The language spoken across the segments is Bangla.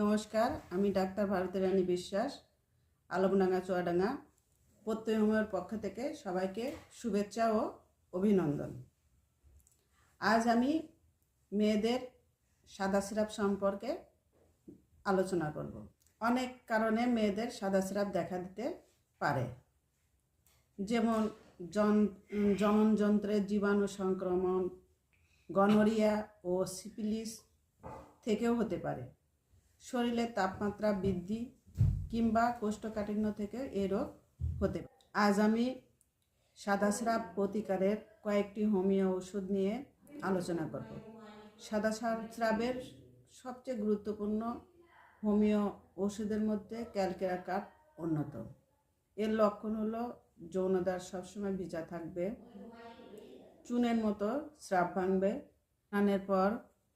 নমস্কার, আমি ডাক্তার ভারতী রানী বিশ্বাস, আলমডাঙ্গা চুয়াডাঙ্গা প্রত্যয় হোমিওর পক্ষ থেকে সবাইকে শুভেচ্ছা ও অভিনন্দন। আজ আমি মেয়েদের সাদা সিরাপ সম্পর্কে আলোচনা করব। অনেক কারণে মেয়েদের সাদা সিরাপ দেখা দিতে পারে, যেমন জননযন্ত্রের জীবাণু সংক্রমণ, গনোরিয়া ও সিফিলিস থেকেও হতে পারে। শরীরের তাপমাত্রা বৃদ্ধি কিংবা কোষ্ঠকাঠিন্য থেকে এই রোগ হতে পারে। আজ আমি সাদা স্রাব প্রতিকারের কয়েকটি হোমিও ওষুধ নিয়ে আলোচনা করব। সাদা স্রাবের সবচেয়ে গুরুত্বপূর্ণ হোমিও ওষুধের মধ্যে ক্যালকেরা কার্প অন্যতম। এর লক্ষণ হলো যৌনদ্বার সবসময় ভিজা থাকবে, চুনের মতো স্রাব ভাঙবে, স্নানের পর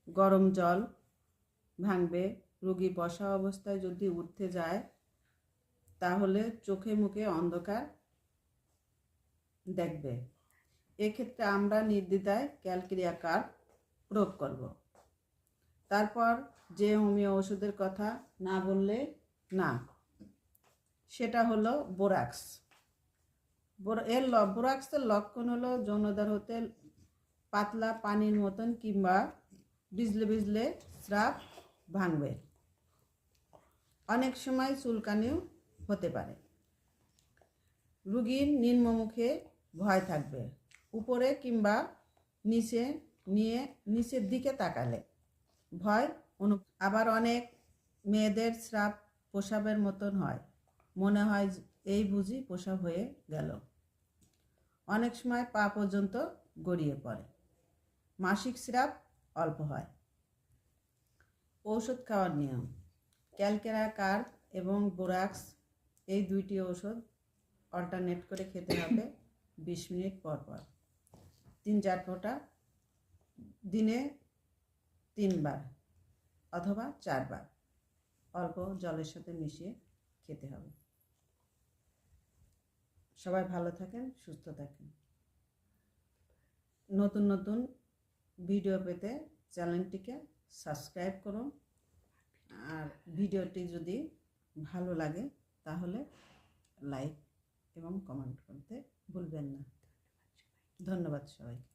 গরম জল ভাঙবে, রোগী বসা অবস্থায় যদি উঠতে যায় তাহলে চোখে মুখে অন্ধকার দেখবে। এক্ষেত্রে আমরা নির্দ্বিধায় ক্যালকেরিয়া কার্প প্রয়োগ করব। তারপর যে হোমিও ওষুধের কথা না বললে না, সেটা হলো বোরাক্স। বোরাক্সের লক্ষণ হলো যৌনদ্বার হতে পাতলা পানির মতন কিংবা ভিজলে ভিজলে স্রাব ভাঙবে। অনেক সময় চুলকানিও হতে পারে। রোগীর নিম্নমুখে ভয় থাকবে, উপরে কিংবা নিচের দিকে তাকালে ভয় আবার অনেক মেয়েদের স্রাব প্রসাবের মতন হয়, মনে হয় এই বুঝি প্রসাব হয়ে গেল। অনেক সময় পা পর্যন্ত গড়িয়ে পড়ে। মাসিক স্রাব অল্প হয়। ঔষধ খাওয়ার নিয়ম: ক্যালকেরা কার্প এবং বোরাক্স এই দুইটি ওষুধ অল্টারনেট করে খেতে হবে 20 মিনিট পর পর, 3-4 ফোঁটা দিনে 3 বার অথবা 4 বার অল্প জলের সাথে মিশিয়ে খেতে হবে। সবাই ভালো থাকেন, সুস্থ থাকেন। নতুন নতুন ভিডিও পেতে চ্যানেলটিকে সাবস্ক্রাইব করুন, আর ভিডিওটি যদি ভালো লাগে তাহলে লাইক এবং কমেন্ট করতে ভুলবেন না। ধন্যবাদ সবাইকে।